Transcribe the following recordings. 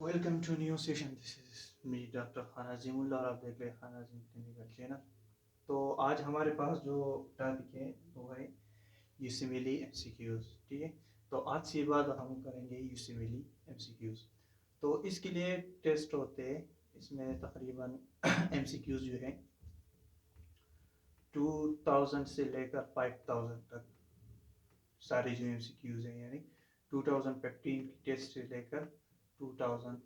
Welcome to new session. This is me doctor खाना जिमुल्ला और आप देख रहे हैं खाना जिम क्लिनिकल चैनल। तो आज हमारे पास जो टॉपिक है वो है यूसिमिली एमसीक्यूज। ठीक है, तो आज से बाद हम करेंगे यूसिमिली एमसीक्यूज। तो इसके लिए टेस्ट होते हैं। इसमें तकरीबन एमसीक्यूज जो है 2000 से लेकर 5000 तक सारे जो एमसीक्यूज हैं, यानी 2015 की टेस्ट से लेकर 2000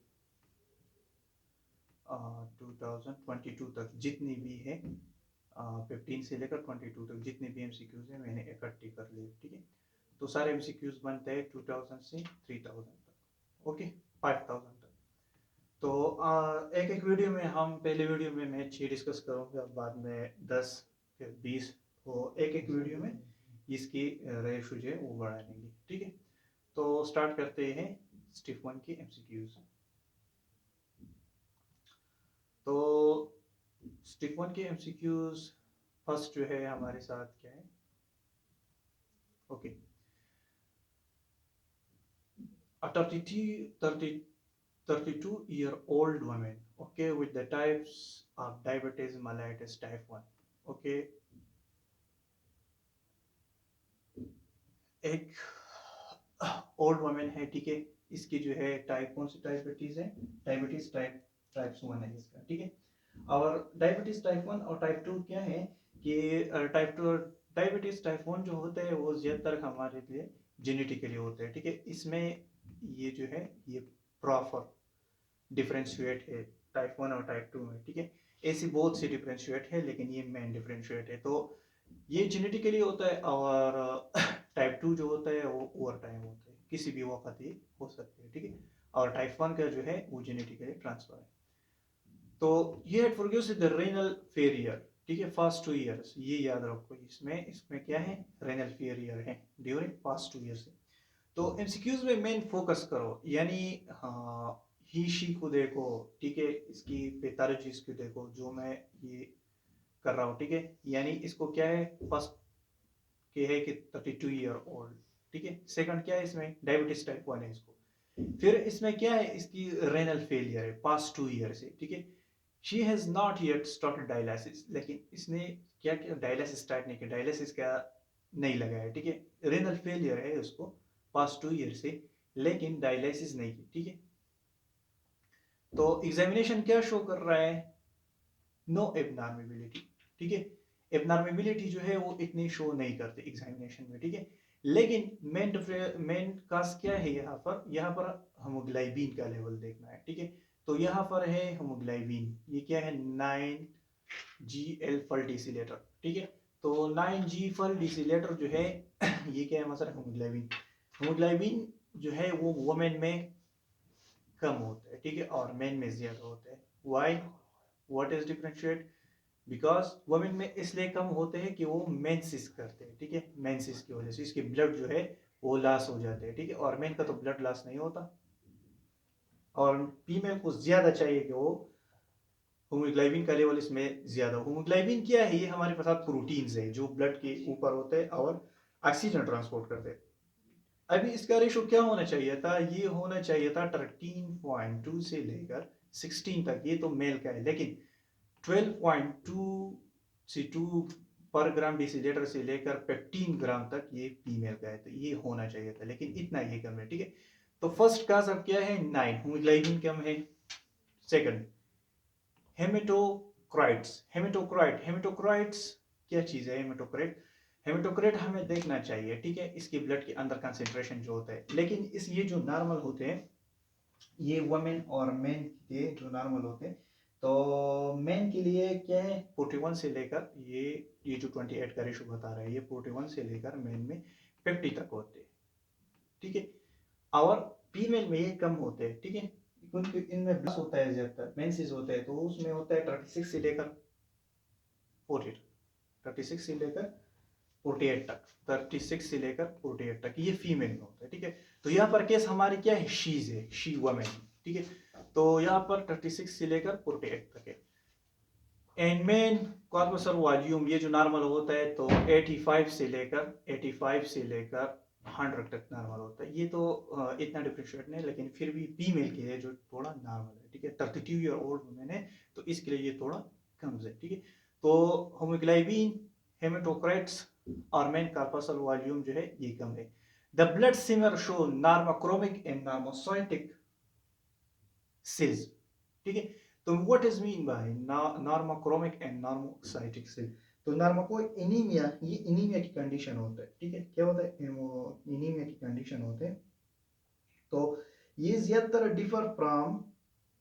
2022 तक जितनी भी है, 15 से लेकर 22 तक जितने भी एमसीक्यूज हैं मैंने इकट्ठी कर लिए। ठीक है, तो सारे एमसीक्यूज बनते हैं 2000 से 3000 तक। ओके, 5000 तक। तो एक एक वीडियो में हम पहले वीडियो में मैं 6 डिस्कस करूँगा, बाद में 10, फिर 20। तो एक एक वीडियो में इसकी रेशो जो है वो बढ़ा लेंगे। ठीक है, तो स्टार्ट करते हैं स्टिफ 1 की एमसीक्यूज। तो स्टिक वन के एमसीक्यूज फर्स्ट जो है हमारे साथ क्या है। Okay, a 32-year-old woman, okay, with the types of diabetes mellitus type 1। okay, एक ओल्ड वुमेन है। ठीक है, इसकी जो है टाइप कौन सी डायबिटीज है, डायबिटीज टाइप 1 है इसका। ठीक है, और डायबिटीज टाइप 1 और टाइप 2 क्या है कि टाइप 2 डायबिटीज टाइप 1 जो होता है वो ज़्यादातर हमारे लिए जेनेटिकली होता है। ठीक है, इसमें ये जो है ये प्रॉपर डिफरेंशिएट है टाइप 1 और टाइप 2 में। ठीक है, ऐसी बहुत सी डिफरेंशिएट है, लेकिन ये मेन डिफरेंशिएट है। तो ये जेनेटिकली होता है, और टाइप 2 जो होता है वो ओवर टाइम होता है, किसी भी वक्त ये हो सकते हैं। ठीक है, और टाइप 1 का जो है वो जेनेटिकली ट्रांसफर है। तो ये फॉरगिव्स द रेनल फेलियर। ठीक है, फर्स्ट 2 इयर्स, ये याद रखो। इसमें इसमें क्या है, रेनल फेलियर है ड्यूरिंग फर्स्ट 2 इयर्स। तो एमसीक्यूज में मेन फोकस करो, यानी हाँ ही शी को देखो। ठीक है, इसकी पैथोलॉजीज को देखो जो मैं ये कर रहा हूँ। ठीक है, यानी इसको क्या है, फर्स्ट के है कि 32 ईयर ओल्ड। ठीक है, सेकंड क्या है, इसमें डायबिटीज टाइप 1 है इसको। फिर इसमें क्या है, इसकी रेनल फेलियर है पास्ट 2 ईयर से। ठीक है, she has not yet started dialysis, लेकिन इसने क्या किया, डायलिसिस स्टार्ट नहीं किया, डायलिसिस का नहीं लगाया। ठीक है, रेनल फेलियर है उसको पास्ट 2 ईयर से, लेकिन डायलिसिस नहीं की। ठीक है, तो एग्जामिनेशन क्या शो कर रहा है, नो एबनॉर्मेबिलिटी। ठीक है, एबनॉर्मेबिलिटी जो है वो इतनी शो नहीं करते एग्जामिनेशन में। ठीक है, लेकिन मेन काज क्या है, यहाँ पर होमोग्लाइबिन का लेवल देखना है। ठीक है, तो यहाँ पर है होमोग्लाइबिन, ये क्या है 9G एल डिसिलेटर। ठीक है, तो 9G डिसिलेटर जो है ये क्या है, मतलब होमोग्लाइबिन। होमोग्लाइबिन जो है वो वुमेन में कम होता है। ठीक है, और मेन में ज्यादा होता है। Why, what is differentiate, because women में इसलिए कम होते हैं कि वो मेंसिस करते हैं। ठीक है, मेंसिस की वजह से इसके ब्लड जो है वो लॉस हो जाते हैं। ठीक है, और मेन का तो ब्लड लॉस नहीं होता, और फीमेल को ज्यादा चाहिए कि वो होमोग्लोबिन का लेवल इसमें ज्यादा। होमोग्लोबिन क्या है, ये हमारे पास प्रोटीन्स है जो ब्लड के ऊपर होते हैं और ऑक्सीजन ट्रांसपोर्ट करते हैं। अभी इसका रेशो क्या होना चाहिए था, ये होना चाहिए था 13.2 से लेकर 16 तक, ये तो मेल का है। लेकिन 12.2 से 2 पर ग्राम डिसिलेटर से लेकर 15 ग्राम तक ये फीमेल का है, तो ये होना चाहिए था, लेकिन इतना ही कम है। ठीक है, तो फर्स्ट काज अब क्या है, 9 होमोग्लोबिन कम है। सेकंड, हेमेटोक्राइट्स। हेमेटोक्राइट्स क्या चीज है, हेमेटोक्राइट हमें देखना चाहिए। ठीक है, इसके ब्लड के अंदर कंसेंट्रेशन जो होता है, लेकिन इस ये जो नॉर्मल होते हैं, ये वुमेन और मेन के जो नॉर्मल होते हैं, तो मेन के लिए क्या है 41 से लेकर ये जो 28 का रेशो बता रहा है, ये 41 से लेकर मेन में 50 तक होते हैं। ठीक है, और फीमेल में ये कम होते हैं। ठीक है, क्योंकि इनमें ब्लस होता है ज्यादातर, मेंसेस होता है, तो उसमें होता है 36 से लेकर 40, 36 से लेकर 48 तक, 36 से लेकर 48 तक ये फीमेल में होता है। ठीक है, तो यहाँ पर केस हमारी क्या है, शीज है, शी वुमेन। ठीक है, तो यहाँ पर 36 से लेकर 48 तक है। एंड मेन कॉर्पसर वॉल्यूम ये जो नॉर्मल होता है, तो 85 से लेकर 100 तक नॉर्मल होता है। ये तो इतना डिफरेंशिएट नहीं, लेकिन फिर भी फीमेल के लिए जो थोड़ा नॉर्मल है, ठीक है। 32 ईयर ओल्ड वुमेन है तो इसके लिए ये थोड़ा कम है, ठीक है। तो होमोग्लोबिन, हेमेटोक्राइट्स और मेन कार्पसल वॉल्यूम जो है ये कम है। The blood smear show normochromic and normocytic cells, ठीक है। तो what is mean by normochromic and normocytic cell? तो नॉर्मोको एनीमिया, ये एनीमिया की कंडीशन होता है, ठीक है। क्या होता है? एनीमिया की कंडीशन होते हैं। तो ये ज्यादातर differ from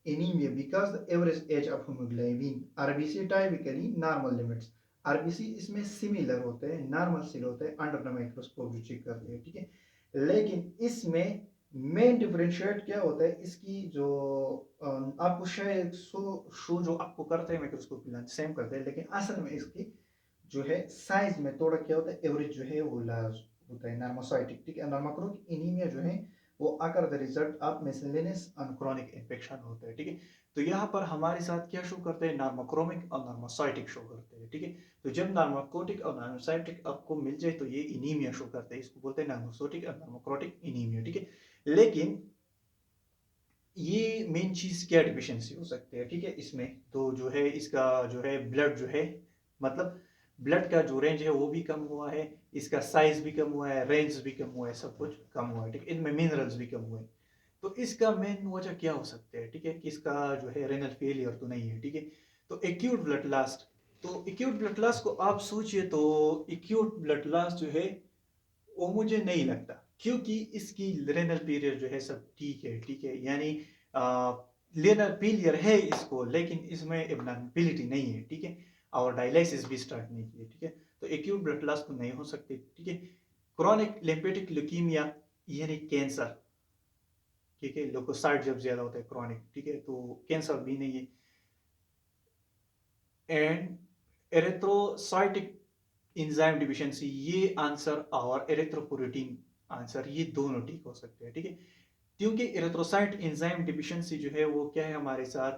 anaemia because the average age of haemoglobin RBC typically normal limits. RBC इसमें सिमिलर होते हैं, नॉर्मल सेल होते हैं अंडर द माइक्रोस्कोप जो चेक करते हैं, ठीक है। लेकिन इसमें मेन डिफरेंशिएट क्या होता है, इसकी जो आपको शायद शो जो आपको करते हैं माइक्रोस्कोप सेम करते हैं, लेकिन असल में इसकी जो है साइज में थोड़ा क्या होता है, एवरेज जो है वो लार्ज होता है नॉर्मोसाइटिक, ठीक है। नॉर्मोक्रोमिक एनीमिया जो है वो आकर the result of miscellaneous anachronic infection होता है, ठीक है। तो यहाँ पर हमारे साथ क्या शो करते हैं? नॉर्मोक्रोमिक और नॉर्मोसाइटिक शो करते हैं, ठीक है। तो जब नॉर्मोकोटिक और नॉर्मोसाइटिक आपको मिल जाए तो ये एनीमिया शो करते हैं, इसको बोलते हैं नॉर्मोसोटिक और नॉर्मोक्रोटिक एनीमिया, ठीक है। लेकिन ये मेन चीज क्या डिफिशियंसी हो सकती है, ठीक है, इसमें तो जो है इसका जो है ब्लड जो है, मतलब ब्लड का जो रेंज है वो भी कम हुआ है, इसका साइज भी कम हुआ है, रेंज भी कम हुआ है, सब कुछ कम हुआ है, ठीक है। इनमें मिनरल्स भी कम हुए हैं। तो इसका मेन वजह क्या हो सकता है, ठीक है, कि इसका जो है रेनल फेलियर तो नहीं है, ठीक है। तो एक्यूट ब्लड लॉस, तो एक्यूट ब्लड लॉस को आप सोचिए तो एक्यूट ब्लड लॉस जो है वो मुझे नहीं लगता, क्योंकि इसकी रेनल पीरियड जो है सब ठीक है, ठीक है। यानी रेनल पीलियर है इसको, लेकिन इसमें एबनॉर्मेलिटी नहीं है, ठीक है। और डायलिसिस भी स्टार्ट नहीं की है, ठीक है। तो एक्यूट ब्लड लॉस तो नहीं हो सकती, ठीक है। क्रॉनिक लिम्फेटिक ल्यूकीमिया यानी कैंसर, ठीक है, ल्यूकोसाइट जब ज्यादा होता है क्रॉनिक, ठीक है, तो कैंसर भी नहीं है। एंड एरिथ्रोसाइटिक इंजाइम डिफिशियंसी, ये आंसर, और एरिथ्रोपोइटिन आंसर, ये दोनों ठीक हो सकते हैं, ठीक है। क्योंकि एरिथ्रोसाइट एंजाइम डिफिशियंसी जो है वो क्या है हमारे साथ,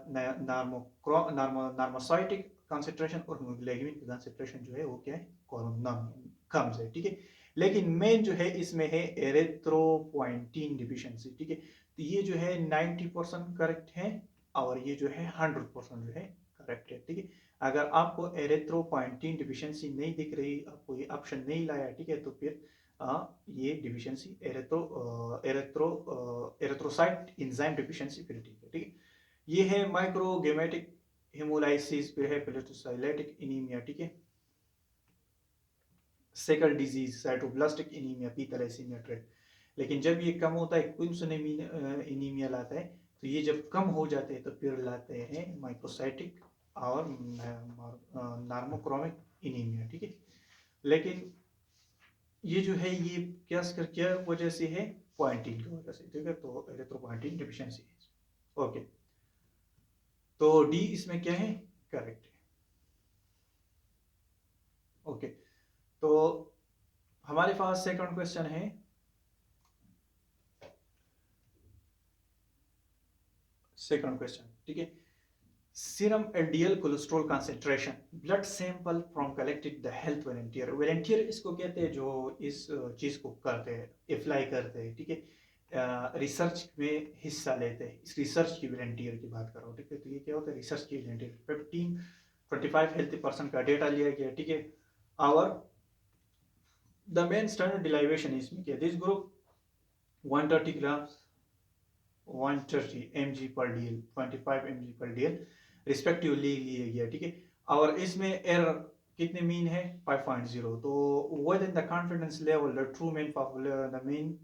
नार्मोसाइटिक कंसंट्रेशन और हीमोग्लोबिन की कंसंट्रेशन जो है वो क्या है, कम है, ठीक है। लेकिन मेन जो है इसमें है एरिथ्रोपोइटिन डिफिशियंसी, ठीक है। तो ये जो है 90% करेक्ट है, और ये जो है 100% जो है करेक्ट है, ठीक है। अगर आपको एरिथ्रोपोइटिन डिफिशियंसी नहीं दिख रही, आपको ये ऑप्शन नहीं लाया, ठीक है, तो फिर ये डिफिशियंसी एरिथ्रोसाइट एंजाइम डिफिशियंसी फिर ठीक है, ठीक है। ये है माइक्रोगेमेटिक हेमोलाइसिस, फिर है पेलेटोसाइलेटिक एनीमिया, ठीक है। Sickle disease, cytoplastic anaemia, P thalassaemia, trait. लेकिन जब ये कम होता है, क्विंसनेमिया एनीमिया लाता है, तो ये जब कम हो जाते हैं तो फिर लाते हैं माइक्रोसाइटिक और नार्मोक्रोमिक एनीमिया, ठीक है। लेकिन ये जो है ये क्या वजह से है? पॉइंटिन की वजह से, ठीक है। तो एरिथ्रोपॉइंटिन डिफिशियंसी है, ओके। तो डी इसमें क्या है? करेक्ट है, ओके। तो हमारे पास सेकंड क्वेश्चन है, सेकंड क्वेश्चन, ठीक है। Serum LDL cholesterol concentration, blood sample from collected the health volunteer. Volunteer इसको कहते हैं जो इस चीज को करते हैं, अप्लाई करते हैं, ठीक है। रिसर्च में हिस्सा लेते हैं, इस रिसर्च की वॉलंटियर की बात करो, ठीक है। तो ये क्या होता है? रिसर्च की वॉलंटियर। 15-25 हेल्थी पर्सन का डेटा लिया गया, ठीक है। और द मेन स्टैंडर्ड डिलाइवेशन इसमें क्या, दिस ग्रुप 130 ग्राम्स, 130 mg पर डीएल, 25 mg पर डीएल रिस्पेक्टिवली लिए गया, ठीक है। और इसमें एरर कितने मीन है? 5.0। तो with in the confidence level the true mean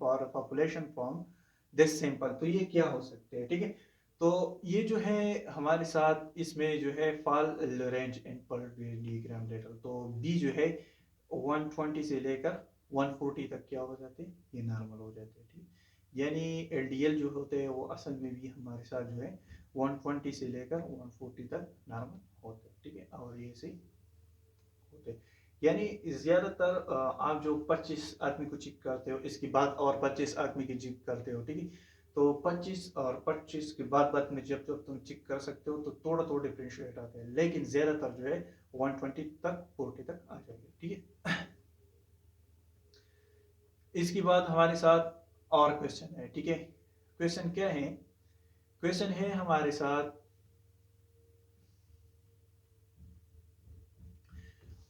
for population from this sample, तो ये क्या हो सकते हैं, ठीक है। तो ये जो है हमारे साथ इसमें जो है फॉल रेंज इन पर मिलीग्राम लीटर, तो बी जो है 120 से लेकर 140 तक क्या हो जाते हैं? ये नॉर्मल हो जाते हैं, ठीक है। यानी एलडीएल जो होते हैं वो असल में भी हमारे साथ जो है 120 से लेकर 140 तक नॉर्मल होते हैं, ठीक है। और ये से होते हैं, यानी ज्यादातर आप जो 25 आदमी को चेक करते हो, इसके बाद और 25 आदमी की चेक करते हो, ठीक है। तो 25 और 25 के बाद में जब जब तुम चेक कर सकते हो तो थोड़ा थोड़ा डिफ्रेंशिएट आता है, लेकिन ज्यादातर जो है 120 तक 40 तक आ जाएगा, ठीक है। इसके बाद हमारे साथ और क्वेश्चन है, ठीक है। क्वेश्चन क्या है? क्वेश्चन है हमारे साथ,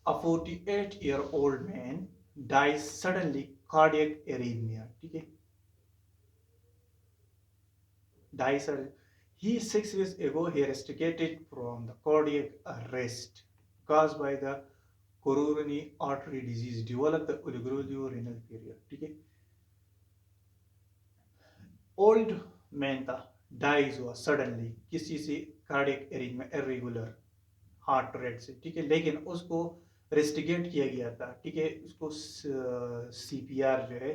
a 48-year-old man dies suddenly cardiac arrhythmia, ठीक है। dies suddenly. He 6 years ago he resuscitated from the cardiac arrest caused by the coronary artery disease developed the oligorenal period, ठीक है। ओल्ड मैन था, dies हुआ suddenly किसी से cardiac arrhythmia irregular heart rate से, ठीक है। लेकिन उसको रेस्टिगेट किया गया था, ठीक है। उसको सीपीआर जो है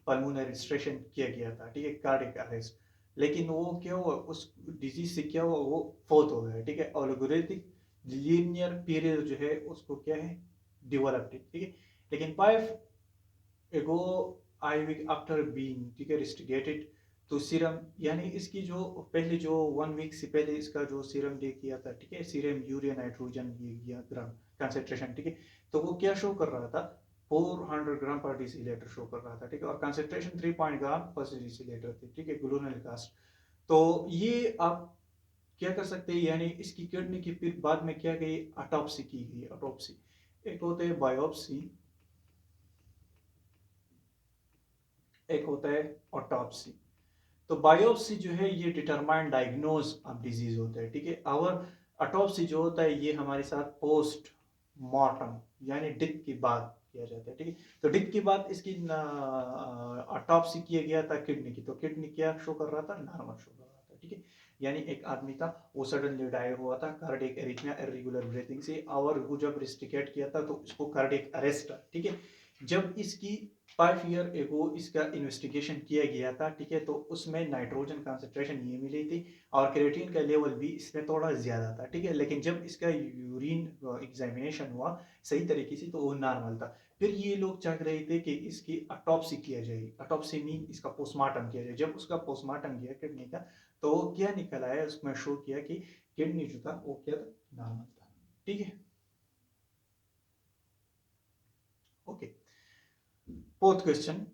पल्मोनरी रेस्ट्रिक्शन किया गया था, ठीक है, कार्डियक अरेस्ट। लेकिन वो क्या हुआ, उस डिजीज से क्या हुआ, वो फोत हो गया, ठीक है। ओलिगोरेटिक लीनियर पीरियड जो है उसको क्या है, डेवलप्ड, ठीक है। लेकिन 5 ago आई वीक आफ्टर बीइंग, ठीक है, रेस्टिगेटेड, तो सीरम यानी इसकी जो पहले जो 1 वीक से पहले इसका जो सीरम डे किया था, ठीक है, सीरम यूरिया नाइट्रोजन ये ग्राम कंसेंट्रेशन, ठीक है। तो वो क्या शो कर रहा था, 400 ग्राम पर डेसीलीटर शो कर रहा था, ठीक है। और कंसेंट्रेशन 3 ग्राम पर डेसीलीटर थी, ठीक है, ग्लूनल कास्ट। तो ये आप क्या कर सकते हैं, यानी इसकी किडनी की फिर बाद में क्या गई, ऑटोप्सी की गई। ऑटोप्सी एक होता है बायोप्सी, एक होता है ऑटोप्सी। तो बायोप्सी जो है ये डिटरमाइन डायग्नोज ऑफ डिजीज होता है, ठीक है। और ऑटोप्सी जो होता है ये हमारे साथ पोस्ट मॉर्टम यानी डेथ के बाद किया जाता है, ठीक है। तो डेथ के बाद इसकी ऑटोप्सी किया गया था किडनी की, तो किडनी क्या शो कर रहा था, नॉर्मल शो कर रहा था, ठीक है। यानी एक आदमी था, वो सडनली डाई हुआ था कार्डियक एरिथमिया इरेगुलर ब्रीथिंग से, और वो जब रिस्टिकेट किया था तो इसको कार्डियक अरेस्ट, ठीक है। जब इसकी 5 ईयर एगो इसका इन्वेस्टिगेशन किया गया था, ठीक है, तो उसमें नाइट्रोजन कंसंट्रेशन ये मिली थी और क्रिएटिन का लेवल भी इसमें थोड़ा ज्यादा था, ठीक है। लेकिन जब इसका यूरिन एग्जामिनेशन हुआ सही तरीके से तो वो नॉर्मल था। फिर ये लोग चाह रहे थे कि इसकी ऑटोप्सी किया जाए, ऑटोप्सी मीन इसका पोस्टमार्टम किया जाए। जब उसका पोस्टमार्टम किया किडनी का, तो क्या निकल आया, उसमें शो किया कि किडनी जो था वो क्या था, नॉर्मल था, ठीक है। Okay, fourth question,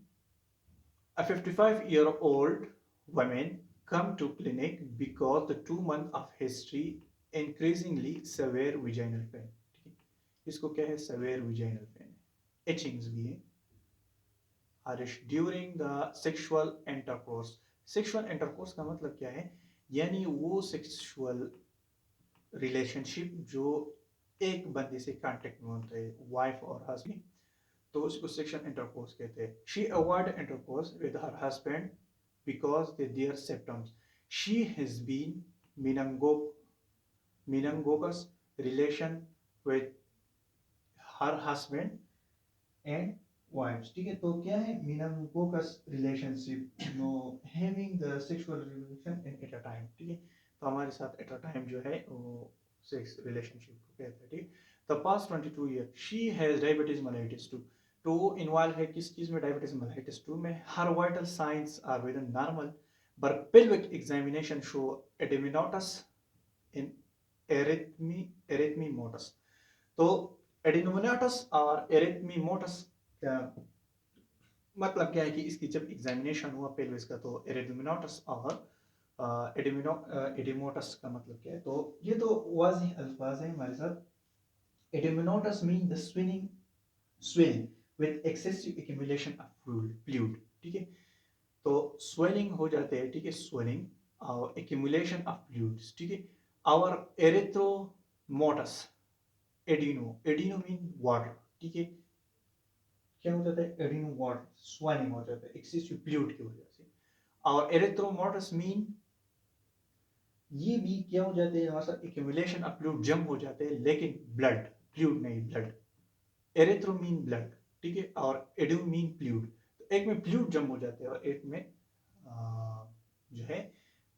a 55-year-old woman come to clinic because the 2 month of history increasingly severe vaginal pain, ठीक है। इसको क्या है, severe vaginal pain, itchings भी है, harsh during the sexual intercourse. Sexual intercourse का मतलब क्या है, यानी वो सेक्सुअल रिलेशनशिप जो एक बंदे से कांटेक्ट में होता है, वाइफ और हस्बैंड, तो उसको सेक्सुअल इंटरकोर्स कहते हैं। She avoid intercourse with her husband because their symptoms. She has been meningococcal relation with her husband and wives, ठीक है। तो क्या है, meningococcal relationship, no having the sexual relation at a time, ठीक है। तो हमारे साथ at a time जो है वो सेक्स रिलेशनशिप को कहते हैं, ठीक। The past 22 year she has diabetes mellitus 2, तो वो इन्वॉल्व है किस चीज में, डायबिटीज मेलाइटिस 2 में। Her vital signs are within normal, but pelvic examination show edematous in erythemotus। तो एडिनोमिनाटस और एरिथमीमोटस का मतलब क्या है कि इसकी जब एग्जामिनेशन हुआ पेल्विस का, तो एरिथमिनोटस और एडिमोटस का मतलब क्या है, तो ये तो वाज़ेह अल्फाज है हमारे साथ। Oedematous mean the swelling with excessive accumulation of fluid, ठीक है। तो स्वेलिंग हो जाते हैं, ठीक है, स्वेलिंग और एक्यूमुलेशन ऑफ फ्लूइड्स, ठीक है। और एरिथ्रोमोटस, एडिनो मीन वाटर, ठीक है। क्या हो जाता है, एडिनो वाटर स्वेलिंग हो जाता है एक्सेसिव फ्लूइड की वजह से। और एरिथ्रोमोटस मीन ये भी क्या हो जाते हैं, हमारे साथ एक्यूमुलेशन ऑफ फ्लूइड जम हो जाते हैं, लेकिन ब्लड, फ्लूइड नहीं, ब्लड। एरिथ्रो मीन ब्लड, ठीक है, और एडियो मीन फ्लूइड। तो एक में फ्लूइड जम हो जाते हैं और एक में जो है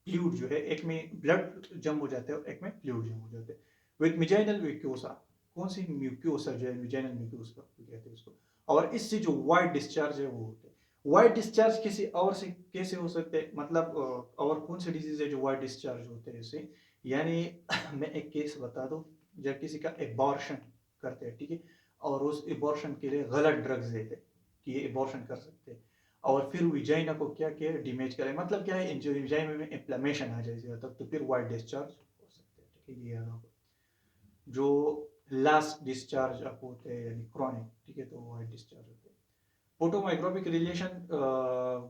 फ्लूइड जो है, एक में ब्लड जम हो जाते हैं और एक में फ्लूइड जम हो जाते हैं। विद मिजाइनल म्यूकोसा, कौन सी म्यूकोसा जो है, मिजाइनल म्यूकोसा कहते हैं उसको। और इससे जो वाइट डिस्चार्ज है वो होते हैं। वाइट डिस्चार्ज किसी और से कैसे हो सकते हैं, मतलब और कौन से डिजीज है जो वाइट डिस्चार्ज होते हैं इससे, यानी मैं एक केस बता दूं, जब किसी का एबॉर्शन करते हैं, ठीक है, और उस एबॉर्शन के लिए गलत ड्रग्स देते, कि एबॉर्शन कर सकते हैं, और फिर विजाइना को क्या किया, डैमेज करे, मतलब क्या है, जो विजाइना में इन्फ्लेमेशन आ जाए तब, तो फिर वाइट डिस्चार्ज हो सकते हैं, ठीक है। ये जो लास्ट डिस्चार्ज आप होते हैं यानी क्रॉनिक, ठीक है, तो वाइट डिस्चार्ज होते हैं। फोटोमाइक्रोपिक रिलेशन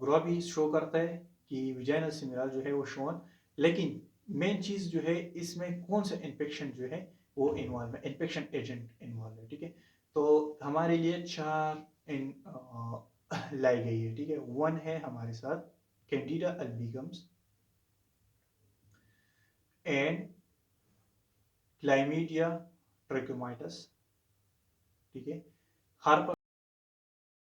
ग्रो भी शो करता है कि विजाइनल सिमिनल जो है वो शोन, लेकिन मेन चीज जो है इसमें कौन सा इन्फेक्शन जो है वो इन्वॉल्व है, इन्फेक्शन एजेंट इन्वॉल्व है, ठीक है। तो हमारे लिए 4 इन लाई गई है, ठीक है। 1 है हमारे साथ कैंडिडा अल्बिगम्स एंड क्लाइमीडिया ट्रैकोमाइटस, ठीक है। हार्पर